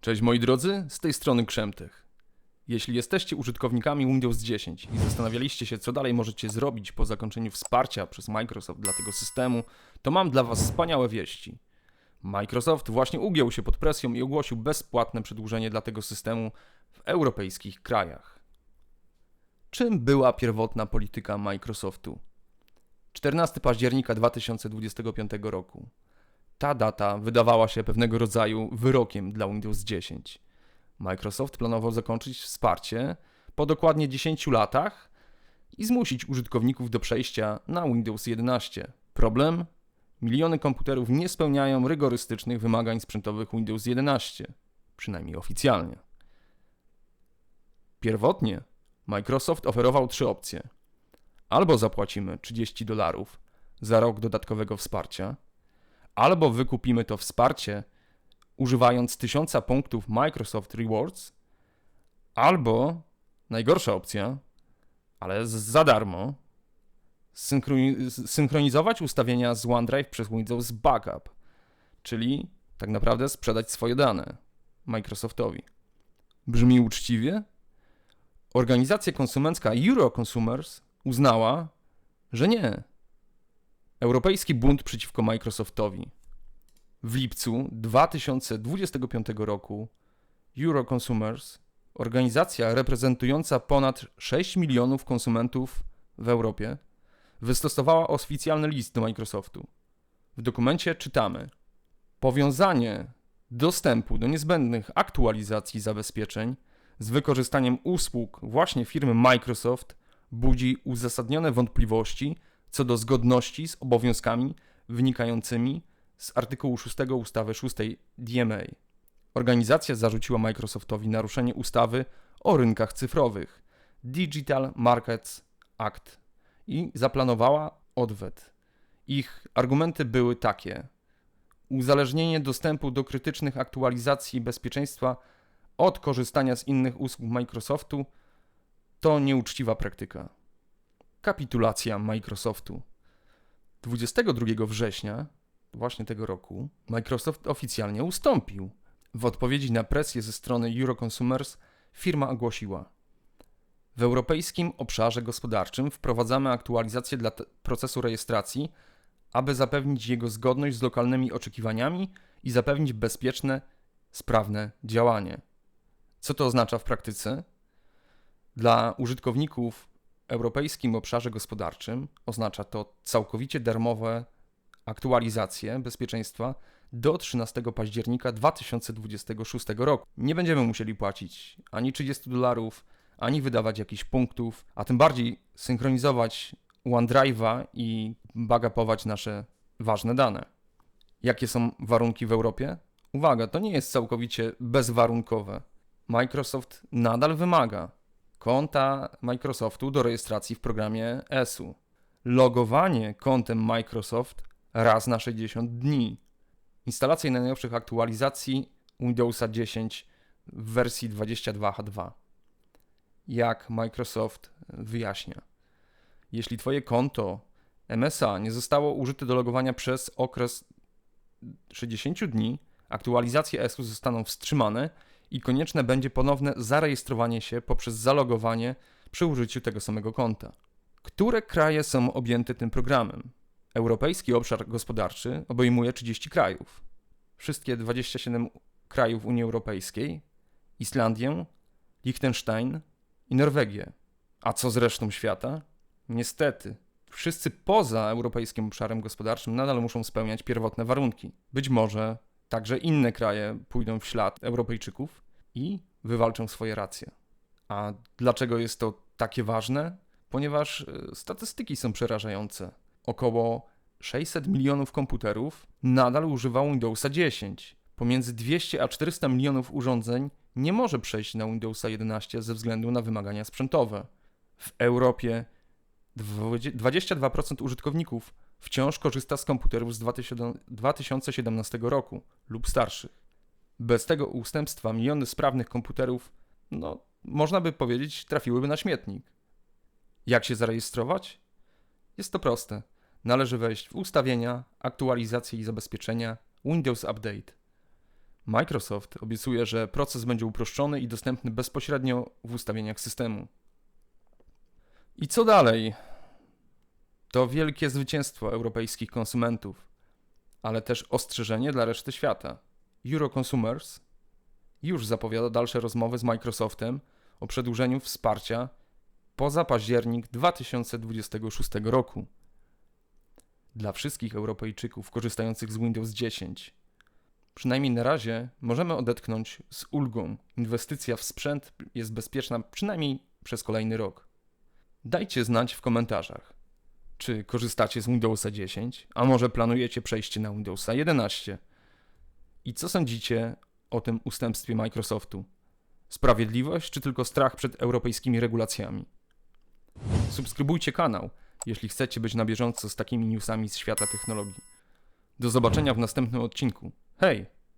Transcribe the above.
Cześć moi drodzy, z tej strony Krzemtech. Jeśli jesteście użytkownikami Windows 10 i zastanawialiście się, co dalej możecie zrobić po zakończeniu wsparcia przez Microsoft dla tego systemu, to mam dla Was wspaniałe wieści. Microsoft właśnie ugiął się pod presją i ogłosił bezpłatne przedłużenie dla tego systemu w europejskich krajach. Czym była pierwotna polityka Microsoftu? 14 października 2025 roku. Ta data wydawała się pewnego rodzaju wyrokiem dla Windows 10. Microsoft planował zakończyć wsparcie po dokładnie 10 latach i zmusić użytkowników do przejścia na Windows 11. Problem? Miliony komputerów nie spełniają rygorystycznych wymagań sprzętowych Windows 11, przynajmniej oficjalnie. Pierwotnie Microsoft oferował 3 opcje. Albo zapłacimy $30 za rok dodatkowego wsparcia, albo wykupimy to wsparcie używając 1000 punktów Microsoft Rewards, albo, najgorsza opcja, ale za darmo, synchronizować ustawienia z OneDrive przez Windows Backup, czyli tak naprawdę sprzedać swoje dane Microsoftowi. Brzmi uczciwie? Organizacja konsumencka Euroconsumers uznała, że nie. Europejski bunt przeciwko Microsoftowi. W lipcu 2025 roku Euroconsumers, organizacja reprezentująca ponad 6 milionów konsumentów w Europie, wystosowała oficjalny list do Microsoftu. W dokumencie czytamy: powiązanie dostępu do niezbędnych aktualizacji zabezpieczeń z wykorzystaniem usług właśnie firmy Microsoft budzi uzasadnione wątpliwości co do zgodności z obowiązkami wynikającymi z artykułu 6 ustawy 6 DMA. Organizacja zarzuciła Microsoftowi naruszenie ustawy o rynkach cyfrowych Digital Markets Act i zaplanowała odwet. Ich argumenty były takie: uzależnienie dostępu do krytycznych aktualizacji bezpieczeństwa od korzystania z innych usług Microsoftu to nieuczciwa praktyka. Kapitulacja Microsoftu. 22 września właśnie tego roku Microsoft oficjalnie ustąpił. W odpowiedzi na presję ze strony Euroconsumers firma ogłosiła: w europejskim obszarze gospodarczym wprowadzamy aktualizację dla procesu rejestracji, aby zapewnić jego zgodność z lokalnymi oczekiwaniami i zapewnić bezpieczne, sprawne działanie. Co to oznacza w praktyce? Dla użytkowników w europejskim obszarze gospodarczym oznacza to całkowicie darmowe aktualizacje bezpieczeństwa do 13 października 2026 roku. Nie będziemy musieli płacić ani $30, ani wydawać jakichś punktów, a tym bardziej synchronizować OneDrive'a i backupować nasze ważne dane. Jakie są warunki w Europie? Uwaga, to nie jest całkowicie bezwarunkowe. Microsoft nadal wymaga konta Microsoftu do rejestracji w programie ESU. Logowanie kontem Microsoft raz na 60 dni. Instalacja najnowszych aktualizacji Windowsa 10 w wersji 22H2. Jak Microsoft wyjaśnia: jeśli Twoje konto MSA nie zostało użyte do logowania przez okres 60 dni, aktualizacje ESU zostaną wstrzymane i konieczne będzie ponowne zarejestrowanie się poprzez zalogowanie przy użyciu tego samego konta. Które kraje są objęte tym programem? Europejski obszar gospodarczy obejmuje 30 krajów. Wszystkie 27 krajów Unii Europejskiej, Islandię, Liechtenstein i Norwegię. A co z resztą świata? Niestety, wszyscy poza europejskim obszarem gospodarczym nadal muszą spełniać pierwotne warunki. Być może także inne kraje pójdą w ślad Europejczyków i wywalczą swoje racje. A dlaczego jest to takie ważne? Ponieważ statystyki są przerażające. Około 600 milionów komputerów nadal używa Windowsa 10. Pomiędzy 200 a 400 milionów urządzeń nie może przejść na Windowsa 11 ze względu na wymagania sprzętowe. W Europie 22% użytkowników wciąż korzysta z komputerów z 2017 roku lub starszych. Bez tego ustępstwa miliony sprawnych komputerów, można by powiedzieć, trafiłyby na śmietnik. Jak się zarejestrować? Jest to proste. Należy wejść w ustawienia, aktualizacje i zabezpieczenia, Windows Update. Microsoft obiecuje, że proces będzie uproszczony i dostępny bezpośrednio w ustawieniach systemu. I co dalej? To wielkie zwycięstwo europejskich konsumentów, ale też ostrzeżenie dla reszty świata. Euroconsumers już zapowiada dalsze rozmowy z Microsoftem o przedłużeniu wsparcia poza październik 2026 roku. Dla wszystkich Europejczyków korzystających z Windows 10. Przynajmniej na razie możemy odetchnąć z ulgą. Inwestycja w sprzęt jest bezpieczna przynajmniej przez kolejny rok. Dajcie znać w komentarzach, czy korzystacie z Windowsa 10, a może planujecie przejście na Windowsa 11. I co sądzicie o tym ustępstwie Microsoftu? Sprawiedliwość czy tylko strach przed europejskimi regulacjami? Subskrybujcie kanał, jeśli chcecie być na bieżąco z takimi newsami z świata technologii. Do zobaczenia w następnym odcinku. Hej!